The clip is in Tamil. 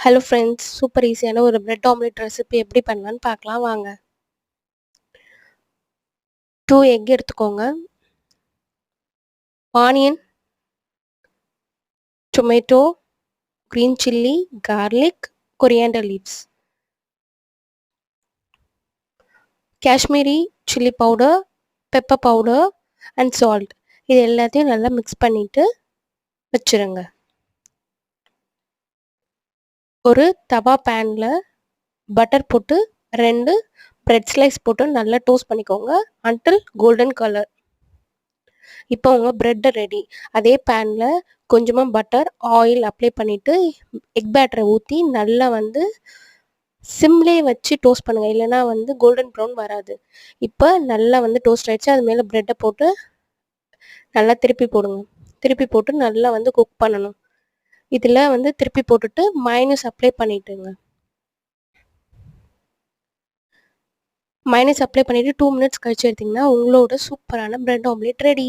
ஹலோ ஃப்ரெண்ட்ஸ், சூப்பர் ஈஸியான ஒரு பிரெட் ஆம்லெட் ரெசிபி எப்படி பண்ணலான்னு பார்க்கலாம் வாங்க. 2 எக் எடுத்துக்கோங்க. Onion, tomato, green chilli, garlic, coriander leaves, Kashmiri chilli powder, pepper powder and salt. இது எல்லாத்தையும் நல்லா மிக்ஸ் பண்ணிவிட்டு வச்சுருங்க. ஒரு தவா பேனில் பட்டர் போட்டு 2 பிரெட் ஸ்லைஸ் போட்டு நல்லா டோஸ்ட் பண்ணிக்கோங்க அன்டில் கோல்டன் கலர். இப்போ உங்கள் ப்ரெட்டு ரெடி. அதே பேனில் கொஞ்சமாக பட்டர் ஆயில் அப்ளை பண்ணிவிட்டு எக் பேட்டரை ஊற்றி நல்லா சிம்லேயே வச்சு டோஸ்ட் பண்ணுங்கள், இல்லைனா கோல்டன் ப்ரௌன் வராது. இப்போ நல்லா டோஸ்ட் ஆகிடுச்சு. அது மேலே ப்ரெட்டை போட்டு நல்லா திருப்பி போடுங்க. திருப்பி போட்டு நல்லா குக் பண்ணணும். இதில் திருப்பி போட்டுட்டு மைனஸ் அப்ளை பண்ணிவிட்டுங்க. மைனஸ் அப்ளை பண்ணிவிட்டு 2 மினிட்ஸ் கழிச்சு எடுத்திங்கன்னா உங்களோட சூப்பரான ப்ரெட் ஆம்லேட் ரெடி.